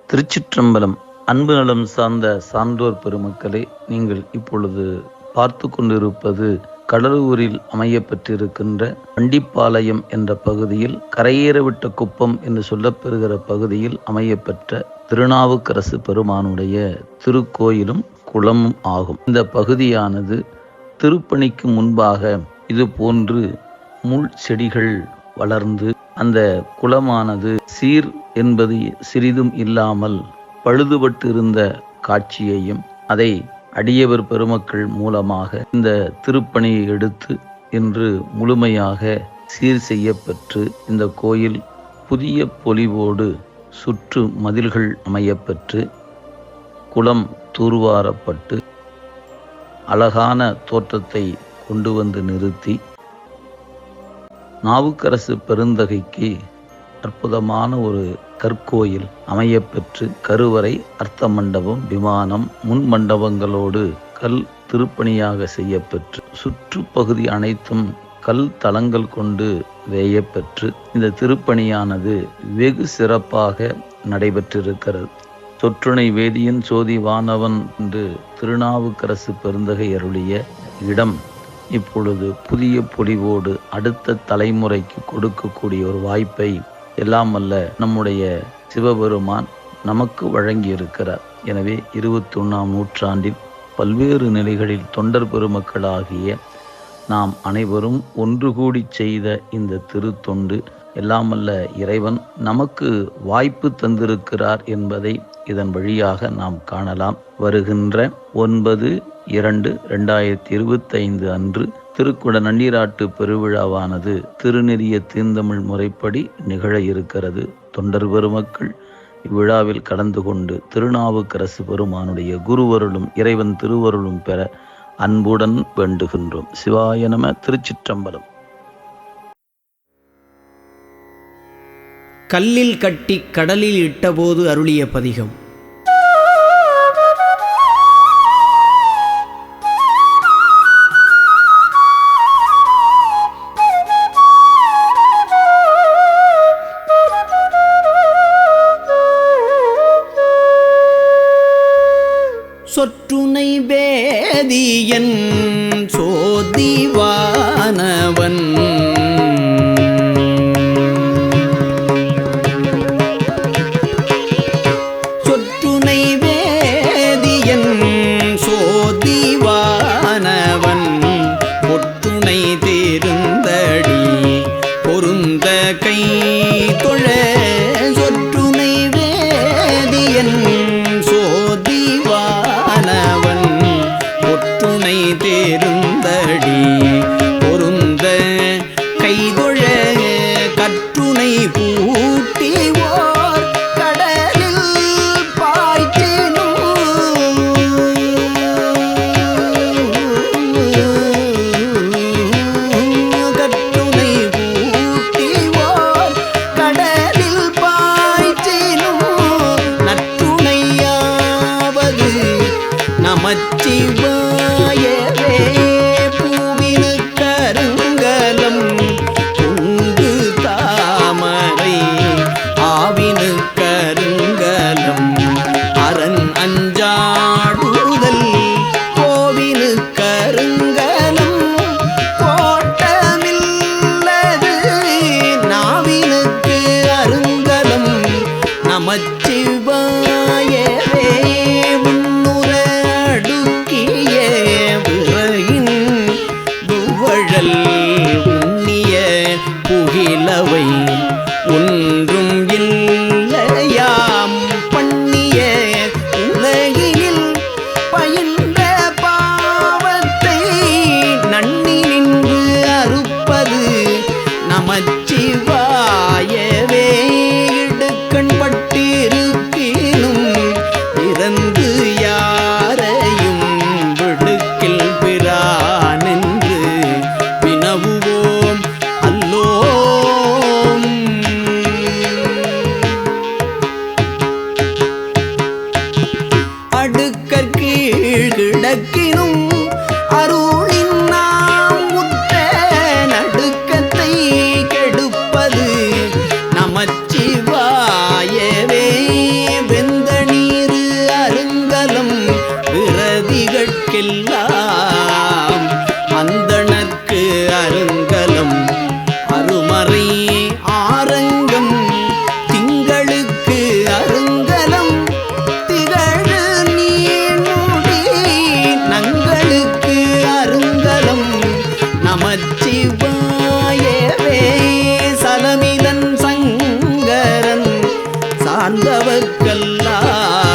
திருச்சிற்றம்பலம். அன்பு நலம் சார்ந்த சான்றோர் பெருமக்களே, நீங்கள் இப்பொழுது பார்த்து கொண்டிருப்பது கடலூரில் அமையப்பெற்றிருக்கின்ற வண்டிப்பாளையம் என்ற பகுதியில் கரையேறவிட்ட குப்பம் என்று சொல்லப்பெறுகிற பகுதியில் அமையப்பெற்ற திருநாவுக்கரசு பெருமானுடைய திருக்கோயிலும் குளமும் ஆகும். இந்த பகுதியானது திருப்பணிக்கு முன்பாக இது போன்று முள் செடிகள் வளர்ந்து அந்த குளமானது சீர் என்பது சிறிதும் இல்லாமல் பழுதுபட்டு இருந்த காட்சியையும் அதை அடியவர் பெருமக்கள் மூலமாக இந்த திருப்பணியை எடுத்து இன்று முழுமையாக சீர் செய்யப்பெற்று இந்த கோயில் புதிய பொலிவோடு சுற்று மதில்கள் அமையப்பெற்று குளம் தூர்வாரப்பட்டு அழகான தோற்றத்தை கொண்டு வந்து நிறுத்தி நாவுக்கரசு பெருந்தகைக்கு அற்புதமான ஒரு கற்கோயில் அமையப்பெற்று கருவறை, அர்த்த மண்டபம், விமானம், முன் மண்டபங்களோடு கல் திருப்பணியாக செய்யப்பெற்று சுற்றுப்பகுதி அனைத்தும் கல் தளங்கள் கொண்டு வேயப்பெற்று இந்த திருப்பணியானது வெகு சிறப்பாக நடைபெற்றிருக்கிறது. சொற்றுணை வேதியன் சோதி வானவன் என்று திருநாவுக்கரசு பெருந்தகை அருளிய இடம் இப்பொழுது புதிய பொலிவோடு அடுத்த தலைமுறைக்கு கொடுக்கக்கூடிய ஒரு வாய்ப்பை எல்லாம் அல்ல நம்முடைய சிவபெருமான் நமக்கு வழங்கியிருக்கிறார். எனவே 21ஆம் நூற்றாண்டில் பல்வேறு நிலைகளில் தொண்டர் பெருமக்களாகிய நாம் அனைவரும் ஒன்று கூடி செய்த இந்த திருத்தொண்டு எல்லாமல்ல இறைவன் நமக்கு வாய்ப்பு தந்திருக்கிறார் என்பதை இதன் வழியாக நாம் காணலாம். வருகின்ற 9/2/2025 அன்று திருக்குட நன்னீராட்டு பெருவிழாவானது திருநெறிய தீர்ந்தமிழ் முறைப்படி நிகழ இருக்கிறது. தொண்டர் பெருமக்கள் இவ்விழாவில் கலந்து கொண்டு திருநாவுக்கரசு பெருமானுடைய குருவருளும் இறைவன் திருவருளும் பெற அன்புடன் வேண்டுகின்றோம். சிவாய நம. திருச்சிற்றம்பலம். கல்லில் கட்டி கடலில் இட்டபோது அருளிய பதிகம். சொற்றுனை வேதியன் சோதிவானவன் சொற்றுனை வேதியன் சோதிவானவன் ஒற்றுனை தேர்ந்தடி பொருந்த கை தொழ சொற்றுனை வேதியன் ஒற்றுணை தேருந்தடி பொருந்த கைதொழ கற்றுணை பூட்டி ஓர் கடலில் பாய்ச்சினும் கற்றுணை பூட்டி ஓர் கடலில் பாய்ச்சினும் நற்றுணையாவது நமச்சிவாயவே பூவினு கருங்கலம் உங்கு தாமரை ஆவினு கருங்கலம் அரண் அஞ்சாடுதல் கோவினு கருங்கலம் கோட்டமில்லது நாவினுக்கு அருங்கலம் நமச்சிவாயவே உண்ணிய புகிலவை ஒன்றும் இல்லையாம் பண்ணிய உலகினில் பயின்ற பாவத்தை நன்னி நின்று அறுப்பது நமச்சிவாயவே இடுக்கண் பட்டிருக்கினும் இறந்து சார்ந்தவர்க்கெல்லாம் அந்தணர்க்கு அருங்கலம் அருமறை ஆரங்கம் திங்களுக்கு அருங்கலம் திகழ் நீர்முடி நங்களுக்கு அருங்கலம் நமச்சிவாயவே சலமிலன் சங்கரன் சார்ந்தவர்க்கெல்லாம்